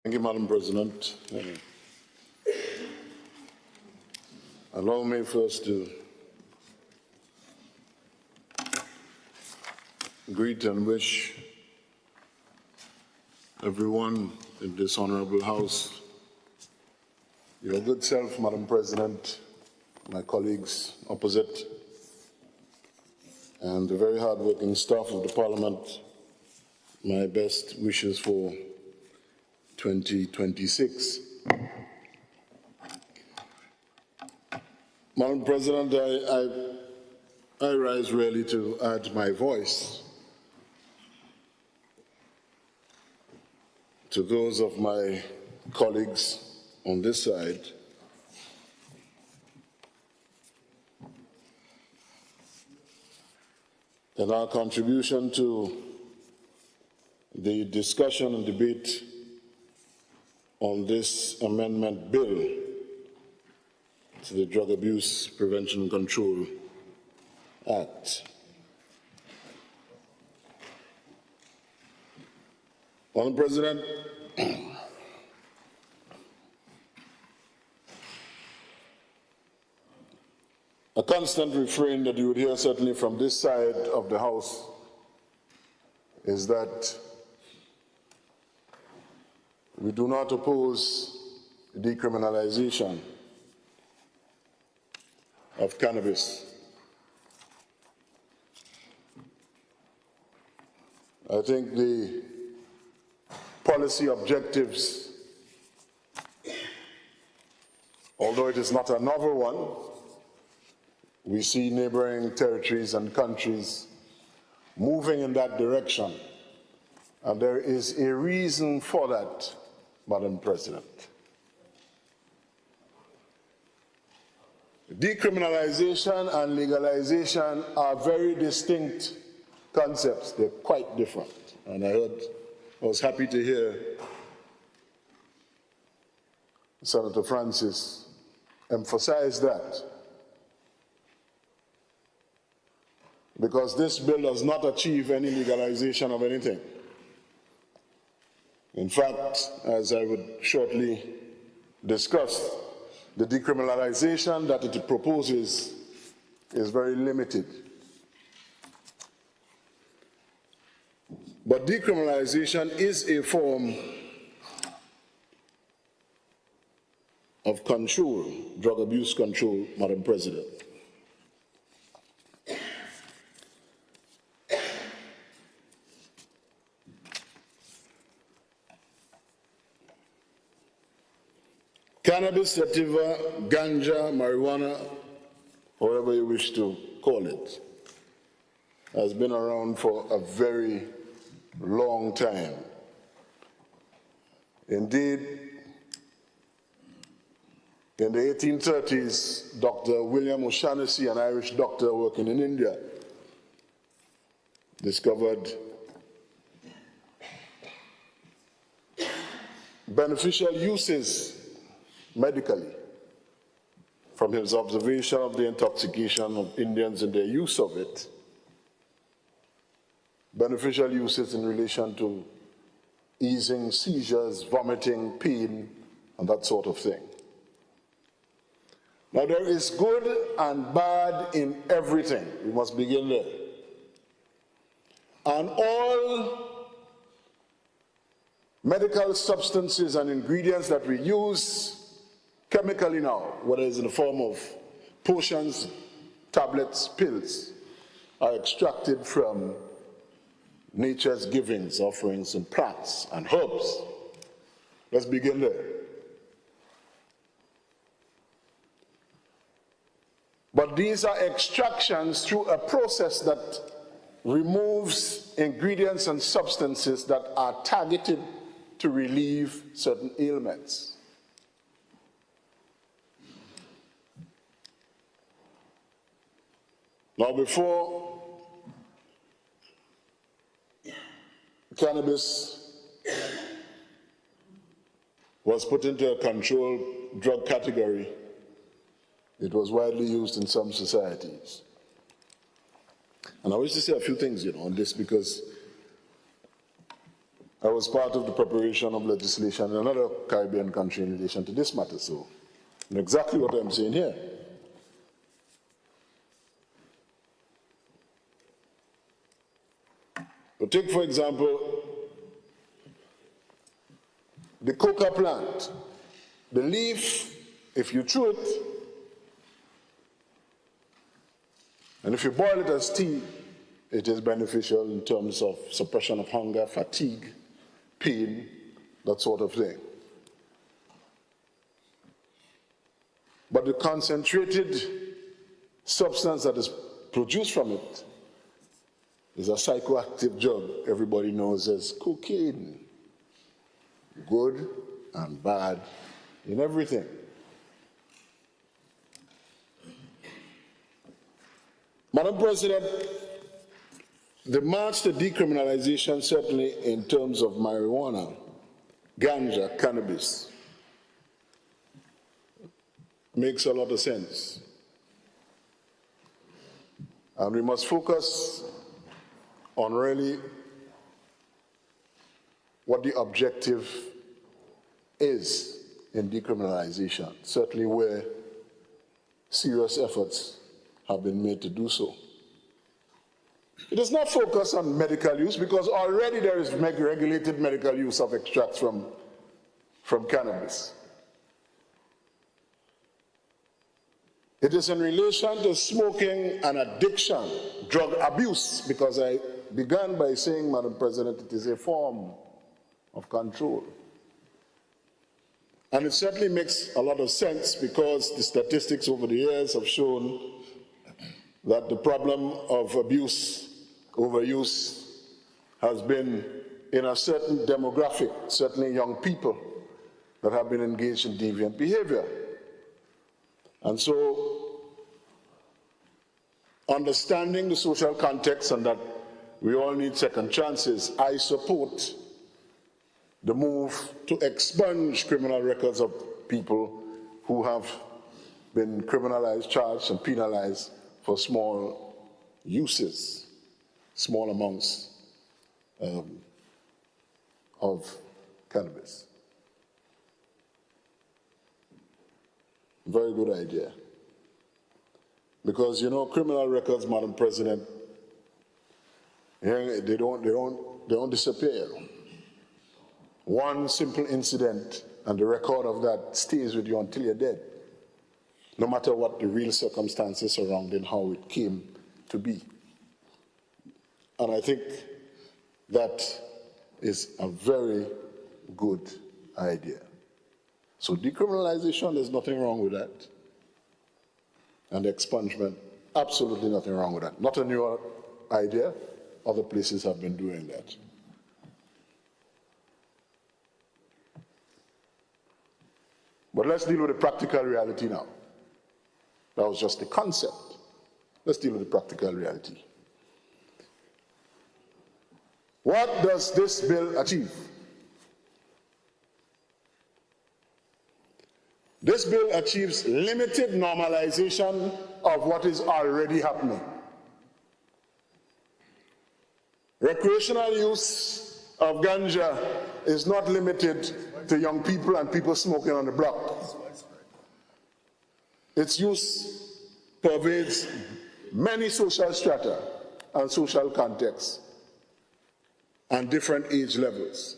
Thank you, Madam President. Allow me first to greet and wish everyone in this honorable House, your good self, Madam President, my colleagues opposite, and the very hard-working staff of the Parliament, my best wishes for 2026. Madam President, I rise really to add my voice to those of my colleagues on this side in our contribution to the discussion and debate on this amendment bill to the Drug Abuse Prevention and Control Act. Madam President, a constant refrain that you would hear certainly from this side of the House is that we do not oppose decriminalization of cannabis. I think the policy objectives, although it is not a novel one, we see neighboring territories and countries moving in that direction, and there is a reason for that, Madam President. Decriminalization and legalization are very distinct concepts. They're quite different. And I was happy to hear Senator Francis emphasize that, because this bill does not achieve any legalization of anything. In fact, as I would shortly discuss, the decriminalization that it proposes is very limited. But decriminalization is a form of control, drug abuse control, Madam President. Cannabis, sativa, ganja, marijuana, however you wish to call it, has been around for a very long time. Indeed, in the 1830s, Dr. William O'Shaughnessy, an Irish doctor working in India, discovered beneficial uses medically from his observation of the intoxication of Indians and their use of it, beneficial uses in relation to easing seizures, vomiting, pain, and that sort of thing. Now, there is good and bad in everything. We must begin there. And all medical substances and ingredients that we use chemically now, whether it's in the form of potions, tablets, pills, are extracted from nature's givings, offerings, and plants and herbs. Let's begin there. But these are extractions through a process that removes ingredients and substances that are targeted to relieve certain ailments. Now, before cannabis was put into a controlled drug category, it was widely used in some societies. And I wish to say a few things, on this, because I was part of the preparation of legislation in another Caribbean country in relation to this matter, so I know exactly what I'm saying here. But take, for example, the coca plant. The leaf, if you chew it, and if you boil it as tea, it is beneficial in terms of suppression of hunger, fatigue, pain, that sort of thing. But the concentrated substance that is produced from it is a psychoactive drug everybody knows as cocaine. Good and bad in everything. Madam President, the march to decriminalization, certainly in terms of marijuana, ganja, cannabis, makes a lot of sense. And we must focus on really what the objective is in decriminalization, certainly where serious efforts have been made to do so. It does not focus on medical use because already there is regulated medical use of extracts from cannabis. It is in relation to smoking and addiction, drug abuse, because I began by saying, Madam President, it is a form of control. And it certainly makes a lot of sense because the statistics over the years have shown that the problem of abuse, overuse, has been in a certain demographic, certainly young people that have been engaged in deviant behavior. And so, understanding the social context and that we all need second chances, I support the move to expunge criminal records of people who have been criminalized, charged, and penalized for small uses, small amounts of cannabis. Very good idea. Because, you know, criminal records, Madam President, they don't disappear. One simple incident and the record of that stays with you until you're dead, no matter what the real circumstances surrounding how it came to be. And I think that is a very good idea. So decriminalization, there's nothing wrong with that. And expungement, absolutely nothing wrong with that. Not a new idea. Other places have been doing that. But let's deal with the practical reality now. That was just the concept. Let's deal with the practical reality. What does this bill achieve? This bill achieves limited normalization of what is already happening. Recreational use of ganja is not limited to young people and people smoking on the block. Its use pervades many social strata and social contexts and different age levels.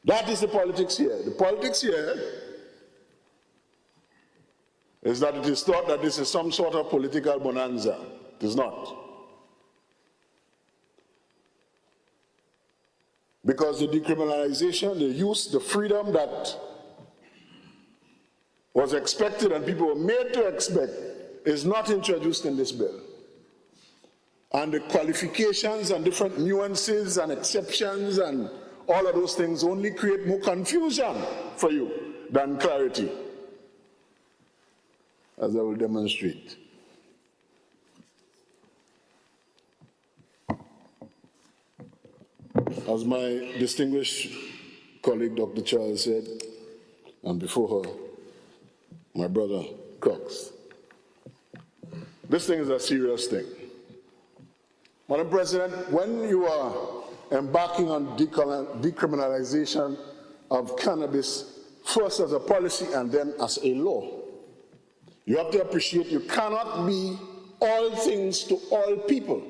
That is the politics here. The politics here is that it is thought that this is some sort of political bonanza. It is not. Because the decriminalization, the use, the freedom that was expected and people were made to expect is not introduced in this bill. And the qualifications and different nuances and exceptions and all of those things only create more confusion for you than clarity, as I will demonstrate. As my distinguished colleague Dr. Charles said, and before her, my brother Cox, this thing is a serious thing. Madam President, when you are embarking on decriminalization of cannabis, first as a policy and then as a law. You have to appreciate you cannot be all things to all people.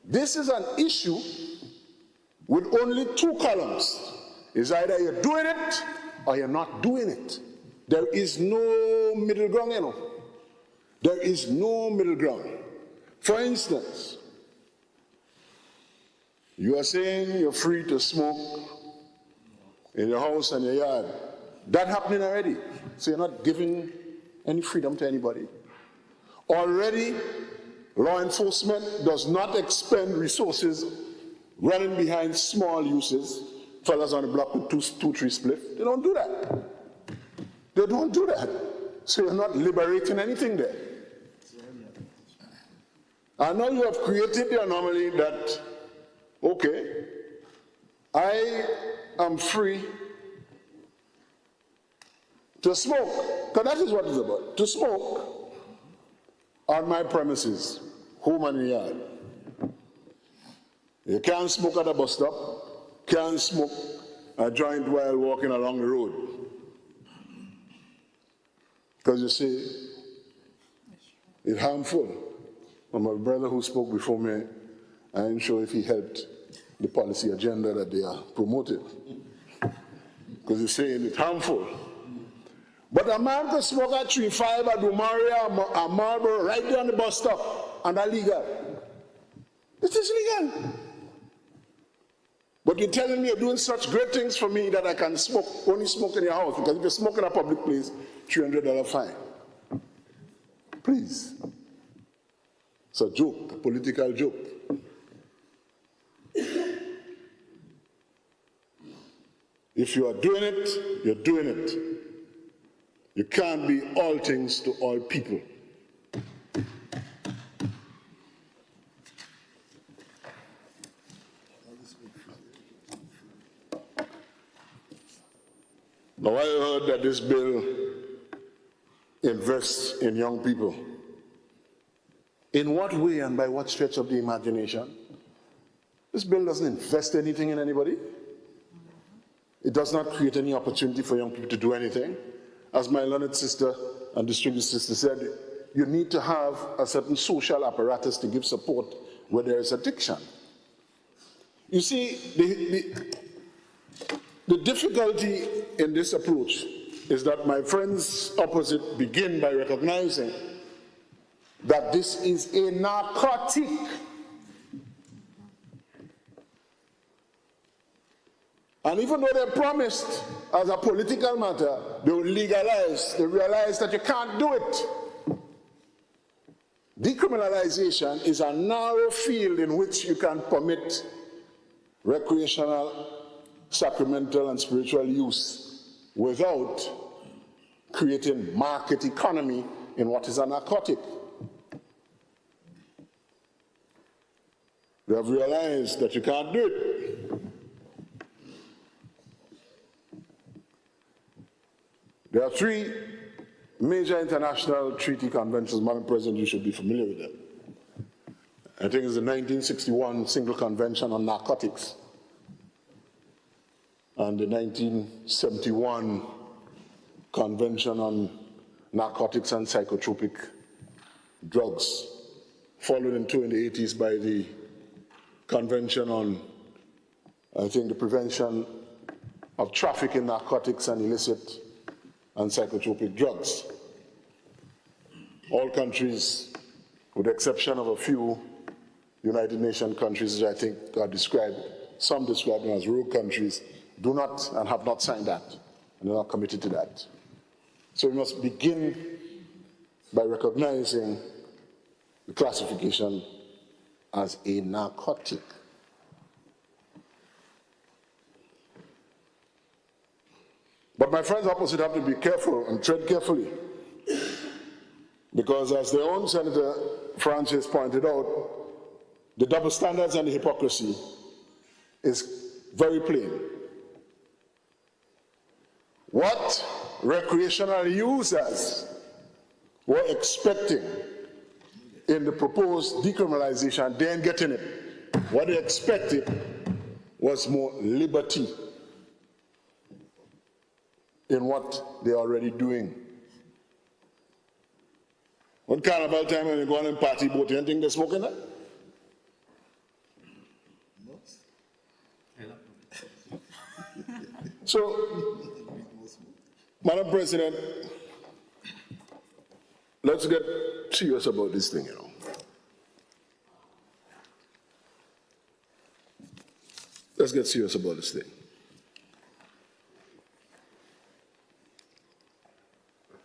This is an issue with only two columns. It's either you're doing it or you're not doing it. There is no middle ground, you know. There is no middle ground. For instance, you are saying you're free to smoke in your house and your yard. That's happening already. So you're not giving any freedom to anybody. Already, law enforcement does not expend resources running behind small uses, fellas on the block with two, three spliff. They don't do that. They don't do that. So you're not liberating anything there. And now you have created the anomaly that, okay, I am free to smoke, because that is what it's about, to smoke on my premises, home and yard. You can't smoke at a bus stop, can't smoke a joint while walking along the road. Because you see, it's harmful. And my brother who spoke before me, I am sure if he helped the policy agenda that they are promoting. Because he's saying it's harmful. But a man can smoke a 3-5, a Dumaria, a Marlboro right there on the bus stop, and that's legal. It is legal. But you're telling me you're doing such great things for me that I can smoke, only smoke in your house, because if you smoke in a public place, $300 fine. Please. It's a joke, a political joke. If you are doing it, you're doing it. You can't be all things to all people. Now, I heard that this bill invests in young people. In what way and by what stretch of the imagination? This bill doesn't invest anything in anybody. It does not create any opportunity for young people to do anything. As my learned sister and distinguished sister said, you need to have a certain social apparatus to give support where there is addiction. You see, the difficulty in this approach is that my friends opposite begin by recognizing that this is a narcotic. And even though they promised as a political matter, they will legalize, they realize that you can't do it. Decriminalization is a narrow field in which you can permit recreational, sacramental, and spiritual use without creating market economy in what is a narcotic. They have realized that you can't do it. There are 3 major international treaty conventions. Madam President, you should be familiar with them. I think it's the 1961 Single Convention on Narcotics and the 1971 Convention on Narcotics and Psychotropic Drugs, followed in the 80s by the Convention on, I think, the prevention of trafficking narcotics and illicit and psychotropic drugs. All countries, with the exception of a few United Nations countries, which I think are described, some describe them as rogue countries, do not and have not signed that, and are not committed to that. So we must begin by recognizing the classification as a narcotic. But my friends opposite have to be careful and tread carefully, because as their own Senator Francis pointed out, the double standards and the hypocrisy is very plain. What recreational users were expecting in the proposed decriminalization, they ain't getting it. What they expected was more liberty in what they're already doing. When carnival time when you go on and party boat, you think they're smoking that? So, Madam President, let's get serious about this thing, Let's get serious about this thing.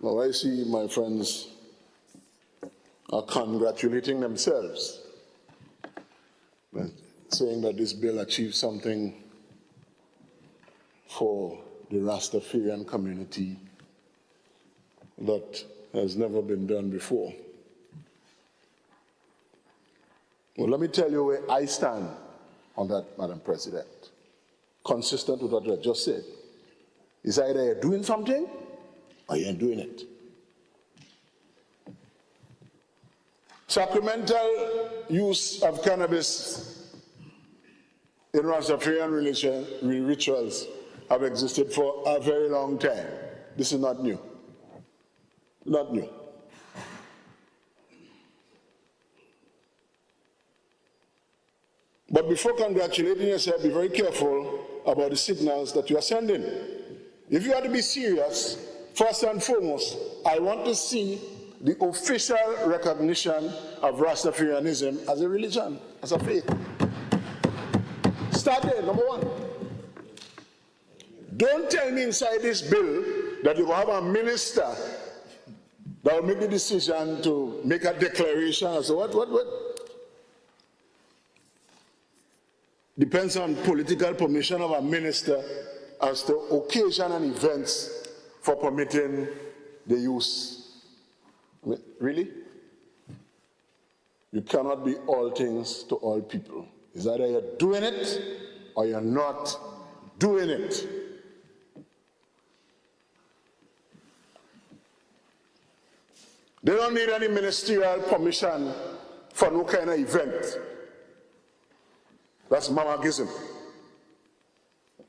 Now, I see my friends are congratulating themselves, saying that this bill achieves something for the Rastafarian community that has never been done before. Well, let me tell you where I stand on that, Madam President, consistent with what I just said. It's either you're doing something or you ain't doing it. Sacramental use of cannabis in Rastafarian rituals have existed for a very long time. This is not new. Not new. But before congratulating yourself, be very careful about the signals that you are sending. If you are to be serious, first and foremost, I want to see the official recognition of Rastafarianism as a religion, as a faith. Start there, number one. Don't tell me inside this bill that you will have a minister that will make the decision to make a declaration. So what? Depends on political permission of a minister as to occasion and events for permitting the use. I mean, really? You cannot be all things to all people. It's either you're doing it or you're not doing it. They don't need any ministerial permission for no kind of event. That's mamagism.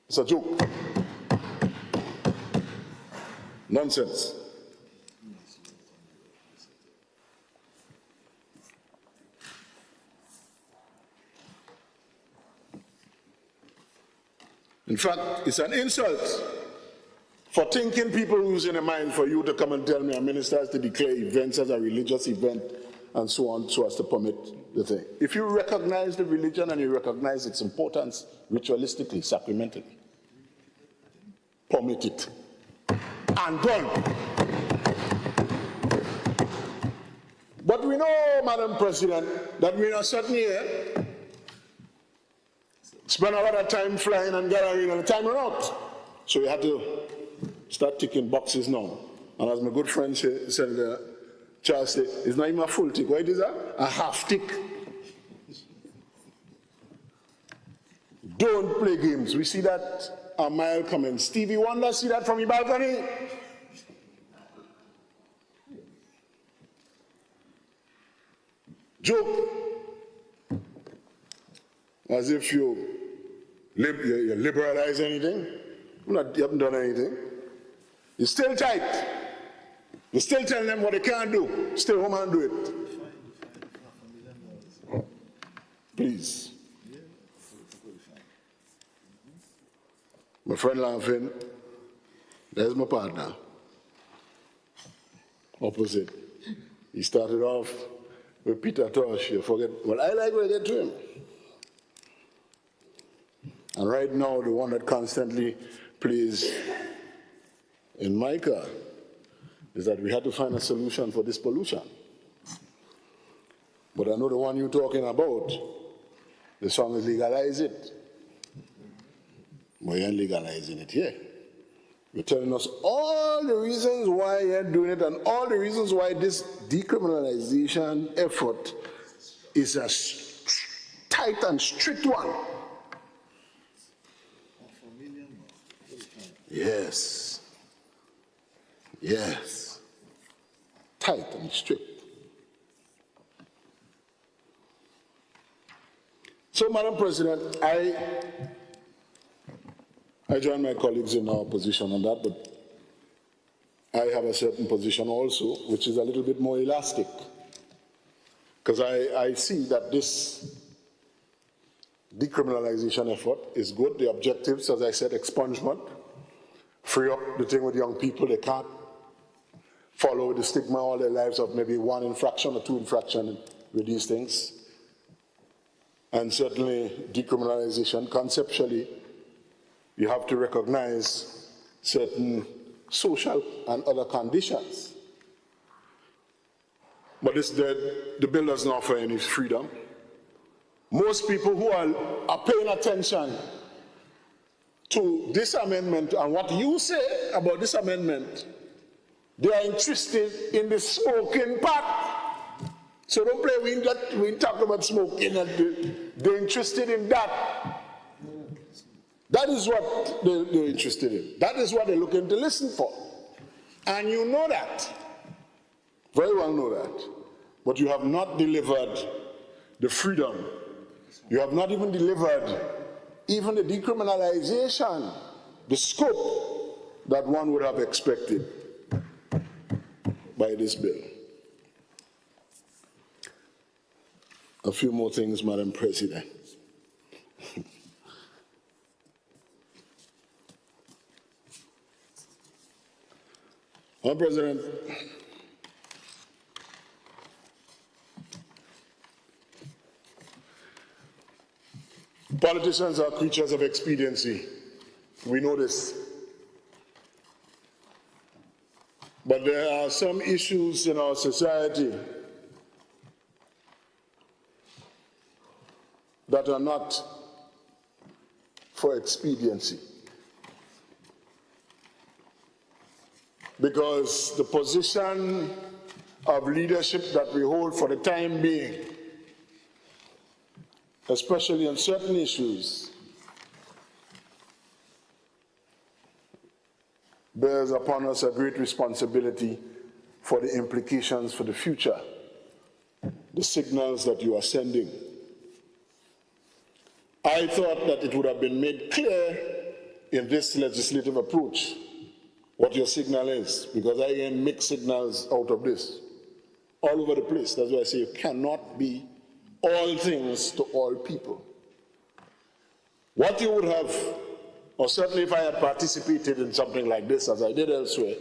It's a joke. Nonsense. In fact, it's an insult for thinking people losing their mind for you to come and tell me a minister has to declare events as a religious event and so on, so as to permit the thing. If you recognize the religion and you recognize its importance ritualistically, sacramentally, permit it. And done. But we know, Madam President, that we're in a certain year, spend a lot of time flying and gathering and the time run out. So you have to start ticking boxes now. And as my good friend Senator Charles said, it's not even a full tick. What is that? A half tick. Don't play games. We see that a mile coming. Stevie Wonder, see that from your balcony? Joke. As if you liberalize anything. You haven't done anything. You're still tight. You're still telling them what they can't do. Stay home and do it. Please. My friend laughing. There's my partner. Opposite. He started off with Peter Tosh. You forget. Well, I like when I get to him. And right now, the one that constantly plays in my car is that we had to find a solution for this pollution. But I know the one you're talking about, the song is legalize it. But you ain't legalizing it here. You're telling us all the reasons why you're doing it and all the reasons why this decriminalization effort is a tight and strict one. Yes. Yes. Tight and strict. So, Madam President, I I join my colleagues in our position on that, but I have a certain position also, which is a little bit more elastic. Because I see that this decriminalization effort is good. The objectives, as I said, expungement, free up the thing with young people. They can't follow the stigma all their lives of maybe one infraction or two infractions with these things. And certainly decriminalization, conceptually, you have to recognize certain social and other conditions. But the bill doesn't offer any freedom. Most people who are paying attention to this amendment and what you say about this amendment, they are interested in the smoking part. So don't play we talk about smoking, they're interested in that. That is what they're interested in. That is what they're looking to listen for. And you know that. Very well know that. But you have not delivered the freedom. You have not even delivered even the decriminalization, the scope that one would have expected by this bill. A few more things, Madam President. Madam President, politicians are creatures of expediency. We know this. But there are some issues in our society that are not for expediency. Because the position of leadership that we hold for the time being, especially on certain issues, bears upon us a great responsibility for the implications for the future, the signals that you are sending. I thought that it would have been made clear in this legislative approach what your signal is, because I get mixed signals out of this all over the place. That's why I say you cannot be all things to all people. What you would have, or certainly if I had participated in something like this, as I did elsewhere,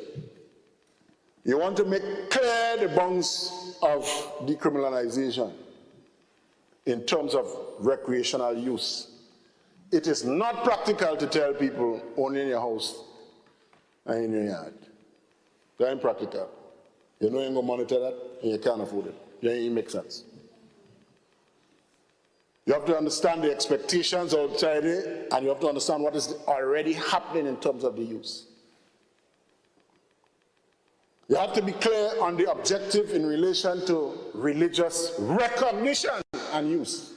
you want to make clear the bounds of decriminalization in terms of recreational use. It is not practical to tell people only in your house and in your yard. That ain't practical. You know you ain't gonna monitor that and you can't afford it. It ain't make sense. You have to understand the expectations outside it, and you have to understand what is already happening in terms of the use. You have to be clear on the objective in relation to religious recognition and use.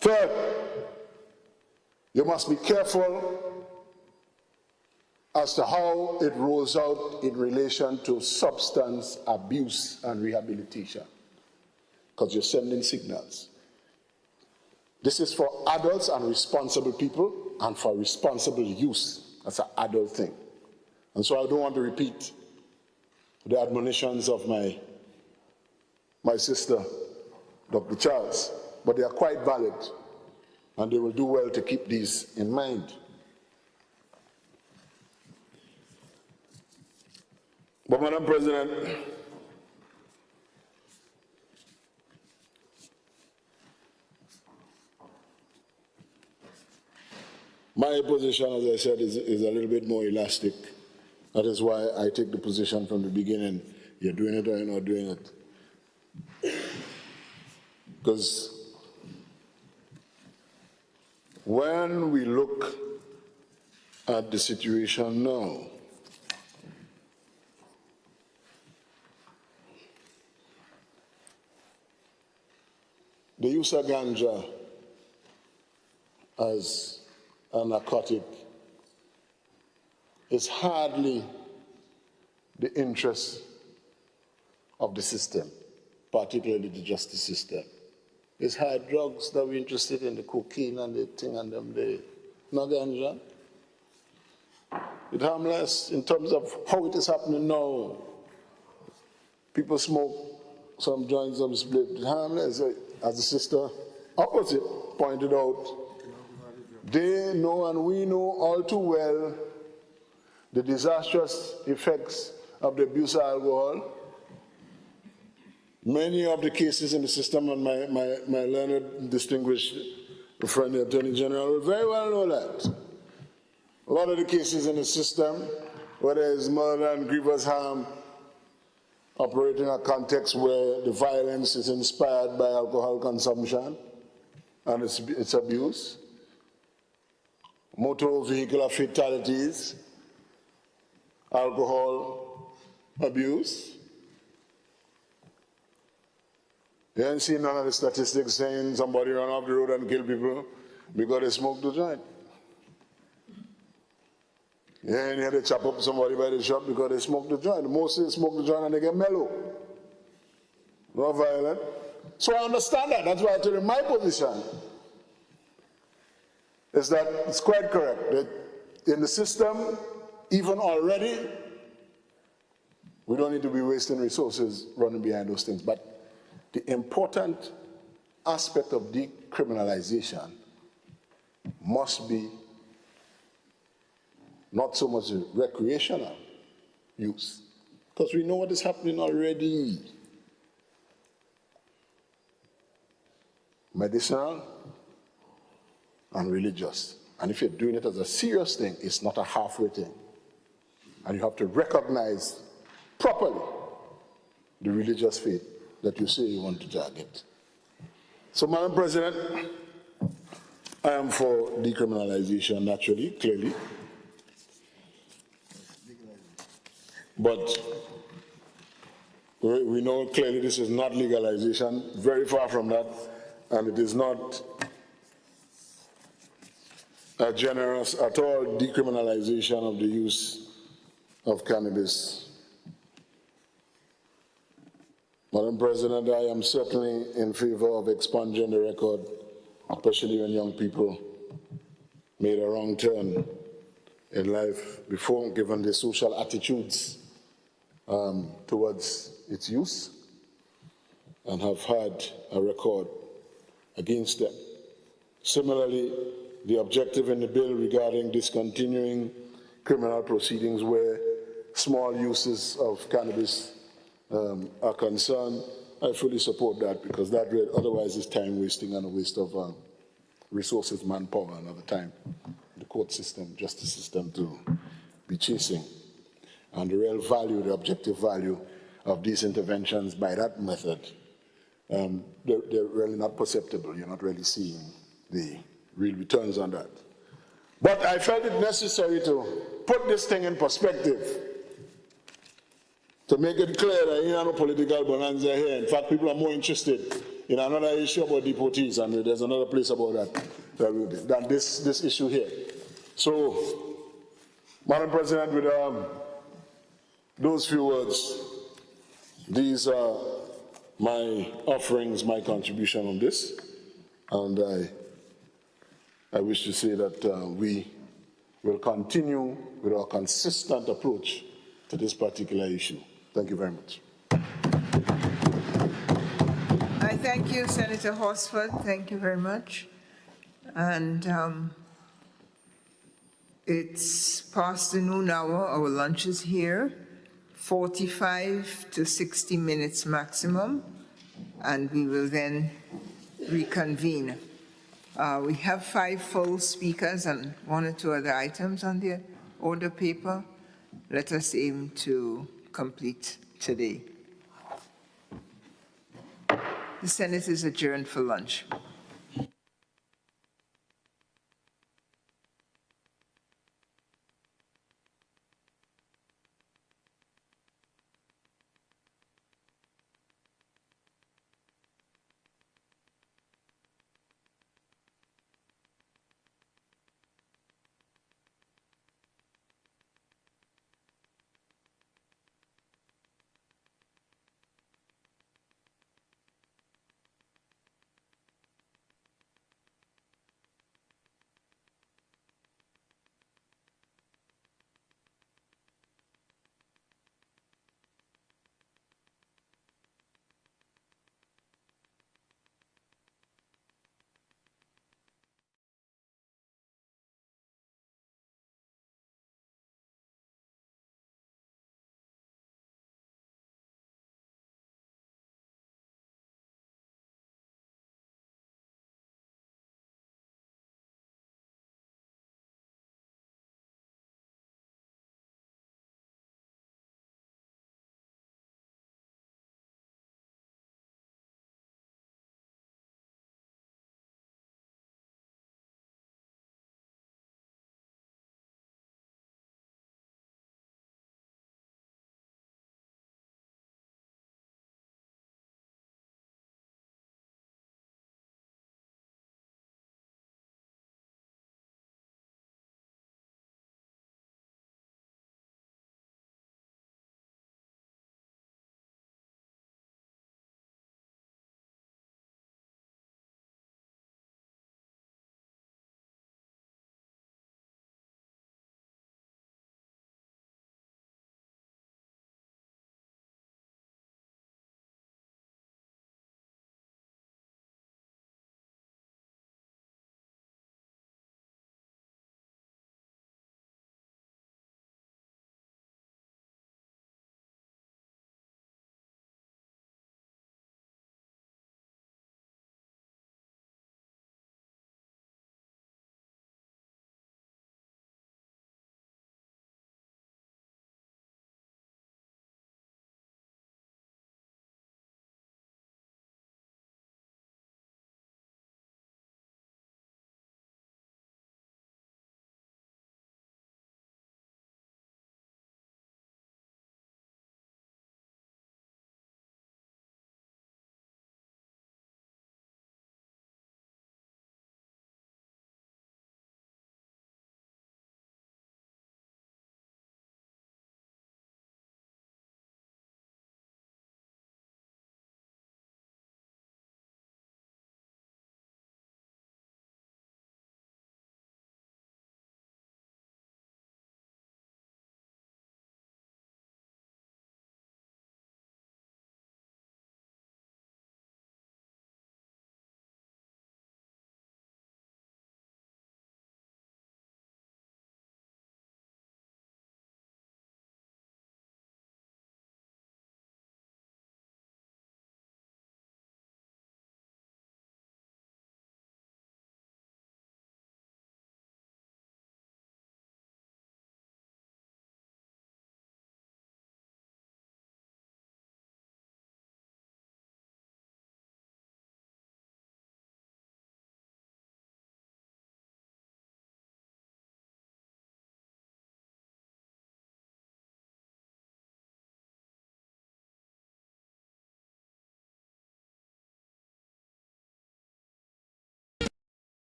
Third, you must be careful as to how it rolls out in relation to substance abuse and rehabilitation, because you're sending signals. This is for adults and responsible people, and for responsible use. That's an adult thing. And so I don't want to repeat the admonitions of my sister, Dr. Charles, but they are quite valid, and they will do well to keep these in mind. But Madam President, my position, as I said, is a little bit more elastic. That is why I take the position from the beginning, you're doing it or you're not doing it. Because when we look at the situation now, the use of ganja as a narcotic is hardly the interest of the system, particularly the justice system. It's hard drugs that we're interested in, the cocaine and the thing and them, not ganja. It's harmless in terms of how it is happening now. People smoke some joints, some split. It's harmless. As the sister opposite pointed out, they know and we know all too well the disastrous effects of the abuse of alcohol. Many of the cases in the system, and my learned, distinguished friend, the Attorney General, will very well know that. A lot of the cases in the system, whether it's murder and grievous harm, operate in a context where the violence is inspired by alcohol consumption and its abuse. Motor vehicular fatalities, alcohol abuse. You ain't seen none of the statistics saying somebody run off the road and kill people because they smoked the joint. You ain't hear they chop up somebody by the shop because they smoked the joint. Mostly they smoke the joint and they get mellow. Not violent. So I understand that. That's why I tell you my position is that it's quite correct that in the system, even already, we don't need to be wasting resources running behind those things. But the important aspect of decriminalization must be not so much recreational use, because we know what is happening already. Medicinal and religious. And if you're doing it as a serious thing, it's not a halfway thing. And you have to recognize properly the religious faith that you say you want to target. So, Madam President, I am for decriminalization, naturally, clearly. But we know clearly this is not legalization, very far from that, and it is not a generous at all decriminalization of the use of cannabis. Madam President, I am certainly in favor of expunging the record, especially when young people made a wrong turn in life before, given the social attitudes towards its use, and have had a record against them. Similarly, the objective in the bill regarding discontinuing criminal proceedings where small uses of cannabis are concerned, I fully support that, because that otherwise is time wasting and a waste of resources, manpower, and other time. The court system, justice system to be chasing. And the real value, the objective value of these interventions by that method, they're really not perceptible. You're not really seeing the real returns on that. But I felt it necessary to put this thing in perspective, to make it clear that you have no political bonanza here. In fact, people are more interested in another issue about deportees, and there's another place about that than this issue here. So, Madam President, with those few words, these are my offerings, my contribution on this, and I wish to say that we will continue with our consistent approach to this particular issue. Thank you very much. I thank you, Senator Horsford. Thank you very much. And it's past the noon hour. Our lunch is here. 45 to 60 minutes maximum, and we will then reconvene. We have 5 full speakers and 1 or 2 other items on the order paper. Let us aim to complete today. The Senate is adjourned for lunch.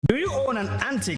Do you own an antique